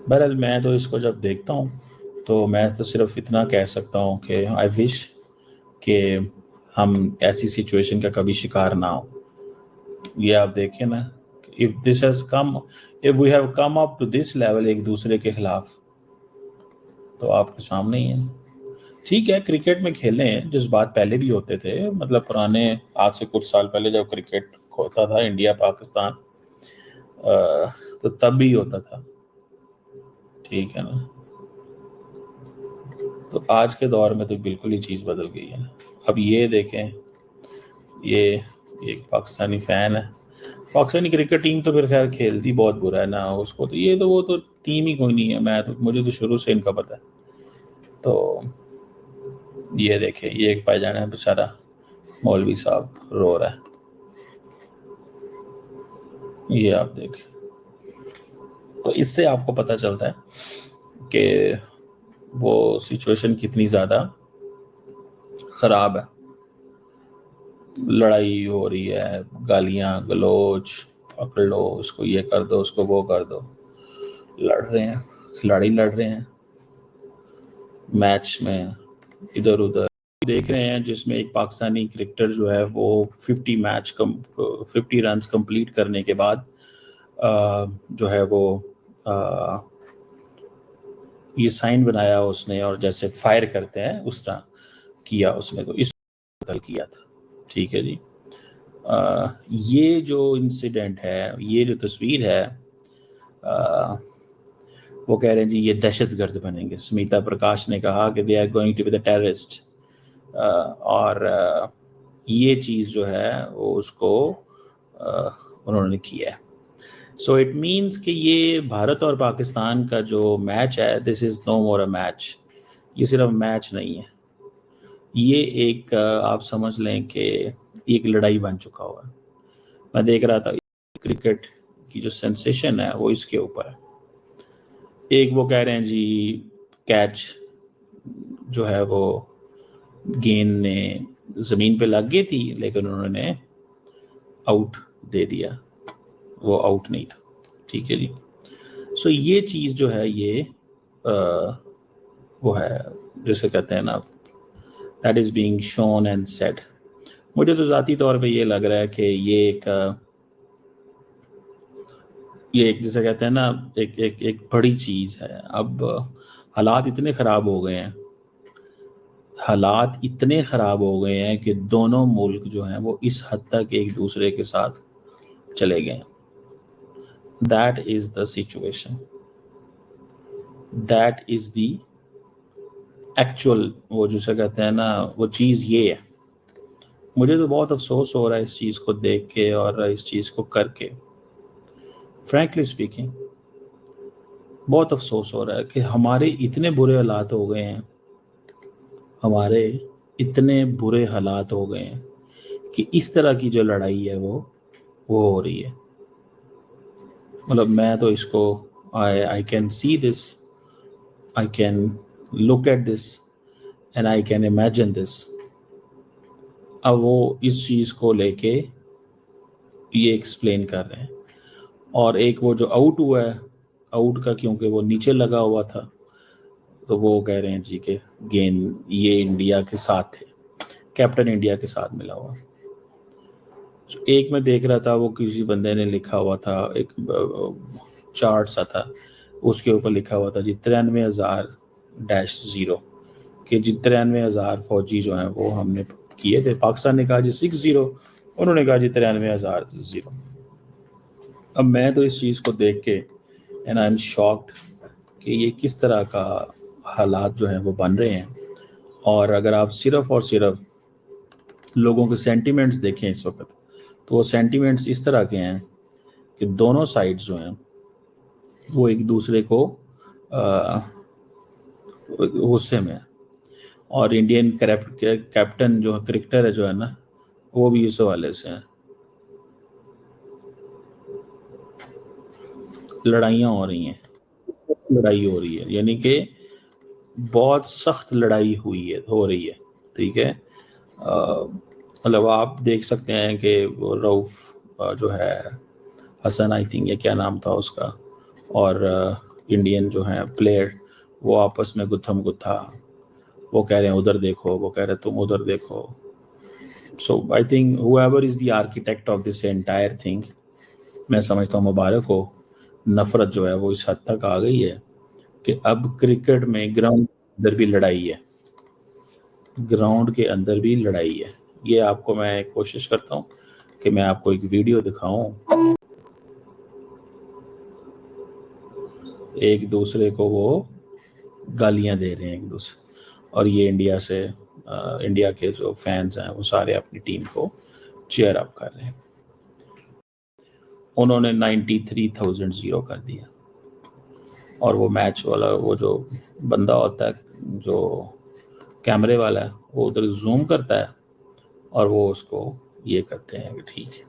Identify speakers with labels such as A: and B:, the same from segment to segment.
A: بہرحال میں تو اس کو جب دیکھتا ہوں تو میں تو صرف اتنا کہہ سکتا ہوں کہ آئی وش کہ ہم ایسی سچویشن کا کبھی شکار نہ ہو. یہ آپ دیکھیں نا, if this has come, if we have come up to this level ایک دوسرے کے خلاف, تو آپ کے سامنے ہی ہے. ٹھیک ہے کرکٹ میں کھیلیں, جس بات پہلے بھی ہوتے تھے, مطلب پرانے آج سے کچھ سال پہلے جب کرکٹ ہوتا تھا انڈیا پاکستان, تو تب بھی ہوتا تھا, ٹھیک ہے نا. تو آج کے دور میں تو بالکل ہی چیز بدل گئی ہے. اب یہ دیکھیں, یہ ایک پاکستانی فین ہے, پاکستانی کرکٹ ٹیم تو پھر خیر کھیلتی بہت برا ہے نا اس کو, تو یہ تو وہ تو ٹیم ہی کوئی نہیں ہے. مجھے تو شروع سے ان کا پتہ ہے. تو یہ دیکھیں, یہ ایک پائے جانا ہے بیچارہ مولوی صاحب رو رہا ہے, یہ آپ دیکھیں. تو اس سے آپ کو پتہ چلتا ہے کہ وہ سچویشن کتنی زیادہ خراب ہے. لڑائی ہو رہی ہے, گالیاں گلوچ, پکڑ لو اس کو, یہ کر دو اس کو, وہ کر دو, لڑ رہے ہیں کھلاڑی, لڑ رہے ہیں میچ میں ادھر ادھر. دیکھ رہے ہیں جس میں ایک پاکستانی کرکٹر جو ہے وہ 50 رنز کمپلیٹ کرنے کے بعد جو ہے وہ یہ سائن بنایا اس نے, اور جیسے فائر کرتے ہیں اس طرح کیا اس نے, تو اس کو قتل کیا تھا. ٹھیک ہے جی. یہ جو انسیڈنٹ ہے, یہ جو تصویر ہے, وہ کہہ رہے ہیں جی یہ دہشت گرد بنیں گے. سمیتا پرکاش نے کہا کہ they are going to be the terrorist, اور یہ چیز جو ہے وہ اس کو انہوں نے کیا ہے. سو اٹ مینس کہ یہ بھارت اور پاکستان کا جو میچ ہے, دس از نو مور اے میچ. یہ صرف میچ نہیں ہے, یہ ایک آپ سمجھ لیں کہ ایک لڑائی بن چکا ہوا ہے. میں دیکھ رہا تھا کرکٹ کی جو سینسیشن ہے وہ اس کے اوپر ہے. ایک وہ کہہ رہے ہیں جی کیچ جو ہے وہ گیند نے زمین پہ لگ گئی تھی لیکن انہوں نے آؤٹ دے دیا, وہ آؤٹ نہیں تھا. ٹھیک ہے جی. سو یہ چیز جو ہے یہ وہ ہے جسے کہتے ہیں نا that is being shown and sad. مجھے تو ذاتی طور پہ یہ لگ رہا ہے کہ یہ ایک جسے کہتے ہیں نا ایک بڑی چیز ہے. اب حالات اتنے خراب ہو گئے ہیں, حالات اتنے خراب ہو گئے ہیں کہ دونوں ملک جو ہیں وہ اس حد تک ایک دوسرے کے ساتھ چلے گئے ہیں. That is the situation. That is the actual, وہ جسے کہتے ہیں نا وہ چیز یہ ہے. مجھے تو بہت افسوس ہو رہا ہے اس چیز کو دیکھ کے اور اس چیز کو کر کے. فرینکلی اسپیکنگ بہت افسوس ہو رہا ہے کہ ہمارے اتنے برے حالات ہو گئے ہیں, ہمارے اتنے برے حالات ہو گئے ہیں کہ اس طرح کی جو لڑائی ہے وہ ہو رہی ہے. مطلب میں تو اس کو I can see this, I can look at this and I can imagine this. اب وہ اس چیز کو لے کے یہ ایکسپلین کر رہے ہیں. اور ایک وہ جو آؤٹ ہوا ہے, آؤٹ کا کیونکہ وہ نیچے لگا ہوا تھا تو وہ کہہ رہے ہیں جی کہ گیند یہ انڈیا کے ساتھ تھے, کیپٹن انڈیا کے ساتھ ملا ہوا. ایک میں دیکھ رہا تھا وہ کسی بندے نے لکھا ہوا تھا, ایک چارٹ سا تھا, اس کے اوپر لکھا ہوا تھا جی 93,000-0 کہ جی 93,000 فوجی جو ہیں وہ ہم نے کیے تھے. پاکستان نے کہا جی 60, انہوں نے کہا جی 93,000-0. اب میں تو اس چیز کو دیکھ کے اینڈ آئی ایم شاکڈ کہ یہ کس طرح کا حالات جو ہیں وہ بن رہے ہیں. اور اگر آپ صرف اور صرف لوگوں کے سینٹیمنٹس دیکھیں اس وقت, تو وہ سینٹیمنٹس اس طرح کے ہیں کہ دونوں سائڈ جو ہیں وہ ایک دوسرے کو غصے میں ہیں. اور انڈین کیپٹن جو کرکٹر ہے جو ہے نا وہ بھی اس حوالے سے ہیں. لڑائیاں ہو رہی ہیں, لڑائی ہو رہی ہے, یعنی کہ بہت سخت لڑائی ہو رہی ہے. ٹھیک ہے. مطلب آپ دیکھ سکتے ہیں کہ وہ رؤف جو ہے حسن, آئی تھنک یہ کیا نام تھا اس کا, اور इंडियन जो हैं प्लेयर वो आपस में गुत्थम गुत्था, वो कह रहे हैं उधर देखो, वो कह रहे हैं तुम उधर देखो. So I think whoever is the architect of this entire thing, मैं समझता हूँ मुबारक हो. नफरत जो है वो इस हद तक आ गई है कि अब क्रिकेट में ग्राउंड अंदर भी लड़ाई है, ग्राउंड के अंदर भी लड़ाई है. ये आपको मैं कोशिश करता हूँ कि मैं आपको एक वीडियो दिखाऊं. एक दूसरे को वो गालियां दे रहे हैं एक दूसरे, और ये इंडिया के जो फैंस हैं वो सारे अपनी टीम को चीयर अप कर रहे हैं. उन्होंने 93,000 जीरो कर दिया, और वो मैच वाला वो जो बंदा होता है जो कैमरे वाला है वो उधर जूम करता है और वो उसको ये करते हैं कि ठीक है.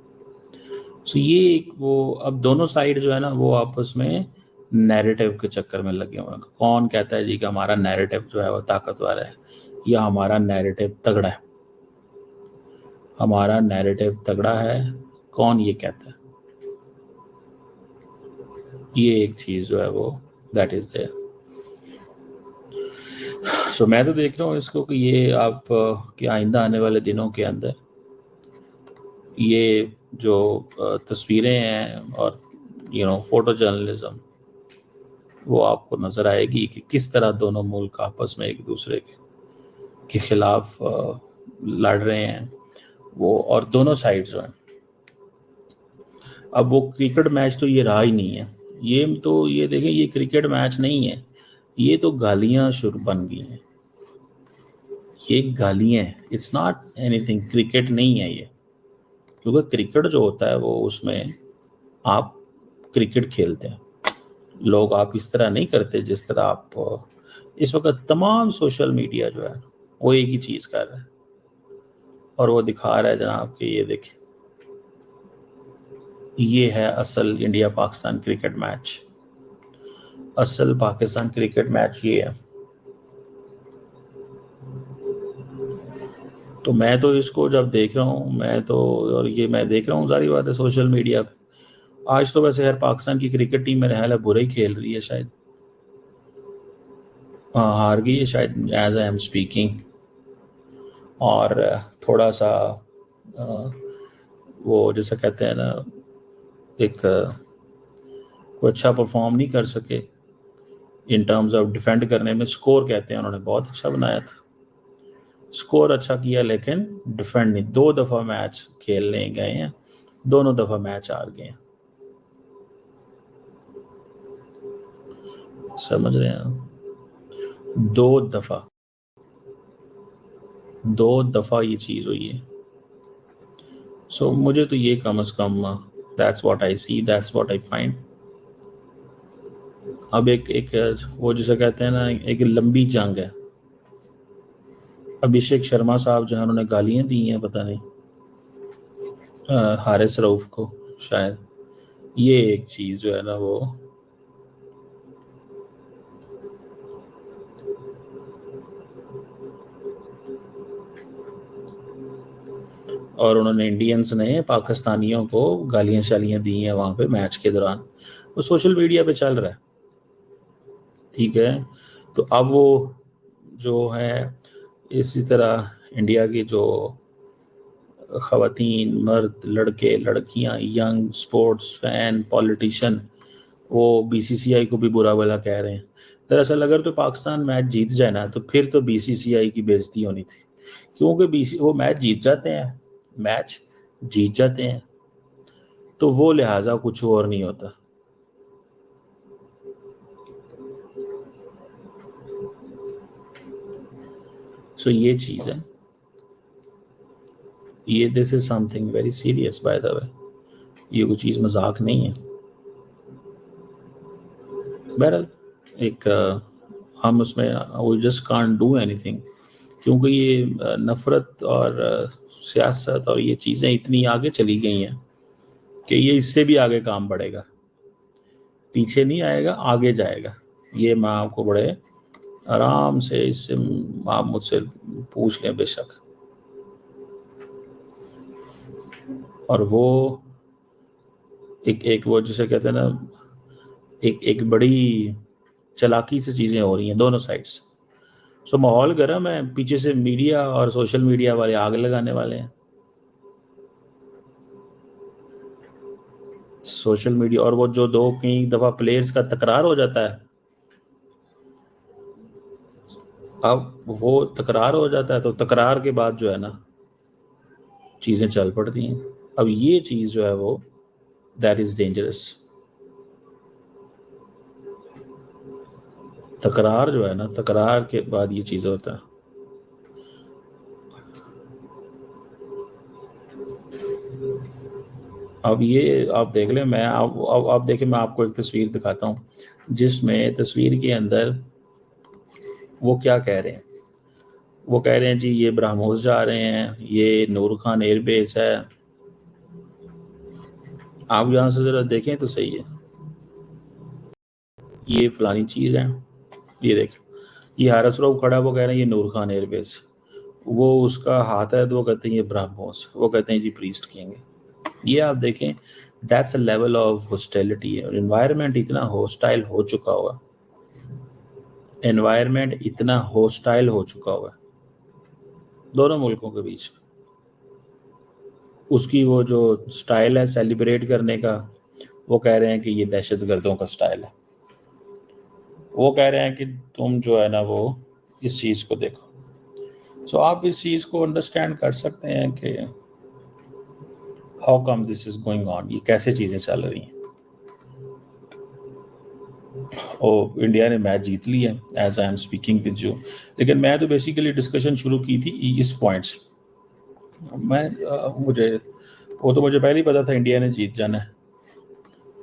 A: सो ये एक वो अब दोनों साइड जो है ना वो आपस में नैरेटिव के चक्कर में लगे हुए हैं. कौन कहता है जी कि हमारा नैरेटिव जो है वो ताकतवर है, या हमारा नैरेटिव तगड़ा है. हमारा नैरेटिव तगड़ा है, कौन ये कहता है? ये एक चीज़ जो है वो दैट इज़ देयर. सो मैं तो देख रहा हूँ इसको कि ये आप कि आइंदा आने वाले दिनों के अंदर ये जो तस्वीरें हैं और फोटो जर्नलिज्म वो आपको नज़र आएगी कि किस तरह दोनों मुल्क आपस में एक दूसरे के खिलाफ लड़ रहे हैं वो, और दोनों साइड जो हैं. अब वो क्रिकेट मैच तो ये रहा ही नहीं है, ये देखें ये क्रिकेट मैच नहीं है, ये तो गालियाँ शुरू बन गई हैं. ये गालियाँ हैं, इट्स नॉट एनीथिंग. क्रिकेट नहीं है ये, क्योंकि क्रिकेट जो होता है वो उसमें आप क्रिकेट खेलते हैं लोग, आप इस तरह नहीं करते जिस तरह आप इस वक्त तमाम सोशल मीडिया जो है वो एक ही चीज़ कर रहा है, और वो दिखा रहा है जनाब कि ये देखिए ये है असल इंडिया पाकिस्तान क्रिकेट मैच. असल पाकिस्तान क्रिकेट मैच ये है. तो मैं तो इसको जब देख रहा हूँ और ये मैं देख रहा हूँ, सारी बात है सोशल मीडिया. आज तो वैसे यार पाकिस्तान की क्रिकेट टीम मेरे ख्याल है बुरा ही खेल रही है शायद. हाँ, हार गई है शायद एज आई एम स्पीकिंग. और थोड़ा सा वो जैसा कहते हैं ना एक कोई अच्छा परफॉर्म नहीं कर सके इन टर्म्स ऑफ डिफेंड करने में. स्कोर कहते हैं उन्होंने बहुत अच्छा बनाया था, स्कोर अच्छा किया, लेकिन डिफेंड नहीं. 2 दफ़ा मैच खेलने गए हैं, दोनों दफ़ा मैच हार गए हैं. समझ रहे हैं? 2 दफ़ा ये चीज़ हुई है. सो मुझे तो ये कम से कम that's what I see, that's what I find. अब एक वो जिसे कहते हैं ना एक लंबी जंग है. अभिषेक शर्मा साहब जो है उन्होंने गालियाँ दी हैं, पता नहीं हारिस रऊफ को शायद. ये एक चीज़ जो है ना वो और उन्होंने इंडियंस ने पाकिस्तानियों को गालियाँ शालियाँ दी हैं वहाँ पे मैच के दौरान. वो सोशल मीडिया पे चल रहा है, ठीक है. तो अब वो जो है इसी तरह इंडिया की जो ख़वातीन, मर्द, लड़के, लड़कियां, यंग स्पोर्ट्स फैन, पॉलिटिशियन, वो बीसीसीआई को भी बुरा भला कह रहे हैं. दरअसल अगर तो पाकिस्तान मैच जीत जाए ना तो फिर तो बीसीसीआई की बेइज्जती होनी थी, क्योंकि वो मैच जीत जाते हैं, मैच जीत जाते हैं तो वो लिहाजा कुछ और नहीं होता. सो ये चीज़ है, ये this is something very serious by the way. ये कोई चीज़ मजाक नहीं है. बहरहाल एक हम उसमें we just can't do anything, क्योंकि ये नफ़रत और सियासत और ये चीज़ें इतनी आगे चली गई हैं कि ये इससे भी आगे काम बढ़ेगा, पीछे नहीं आएगा, आगे जाएगा. ये मैं आपको बड़े आराम से इससे आप मुझसे पूछ लें बेशक. और वो एक वो जिसे कहते हैं ना एक बड़ी चालाकी से चीज़ें हो रही हैं दोनों साइड्स। सो माहौल गर्म है, पीछे से मीडिया और सोशल मीडिया वाले आग लगाने वाले हैं। सोशल मीडिया और वो जो दो कई दफ़ा प्लेयर्स का तकरार हो जाता है, अब वो तकरार हो जाता है तो तकरार के बाद जो है ना चीज़ें चल पड़ती हैं। अब ये चीज़ जो है वो दैट इज़ डेंजरस। तकरार जो है ना, तकरार के बाद ये चीज़ होता है। अब ये आप देख लें, मैं आप देखें, मैं आपको एक तस्वीर दिखाता हूँ जिसमें तस्वीर के अंदर वो क्या कह रहे हैं। वो कह रहे हैं जी ये ब्रह्मोस जा रहे हैं, ये नूर खान एयरबेस है। आप यहाँ से ज़रा देखें तो सही है, ये फलानी चीज़ है, ये देखिए ये हारस रोब खड़ा, वो कह रहे हैं ये नूर खान एयरबेस। वो उसका हाथ है तो वो कहते हैं ये ब्रह्मोस, वो कहते हैं जी प्रीस्ट किंग। ये आप देखें, that's a level of hostility है। एनवायरनमेंट इतना हॉस्टाइल हो चुका हुआ, एनवायरनमेंट इतना हॉस्टाइल हो चुका हुआ दोनों मुल्कों के बीच। उसकी वो जो स्टाइल है सेलिब्रेट करने का, वो कह रहे हैं कि ये दहशत गर्दों का स्टाइल है। वो कह रहे हैं कि तुम जो है ना वो इस चीज़ को देखो। सो आप इस चीज़ को अंडरस्टैंड कर सकते हैं कि how come this is going on, ये कैसे चीज़ें चल रही हैं। और इंडिया ने मैच जीत लिया as I am speaking with you, लेकिन मैं तो बेसिकली डिस्कशन शुरू की थी इस पॉइंट्स। मुझे पहले ही पता था इंडिया ने जीत जाना है,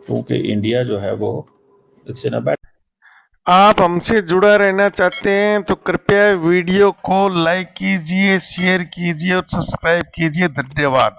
A: क्योंकि इंडिया जो है वो इट्स इन अ बैड।
B: आप हमसे जुड़ा रहना चाहते हैं तो कृपया वीडियो को लाइक कीजिए, शेयर कीजिए और सब्सक्राइब कीजिए। धन्यवाद।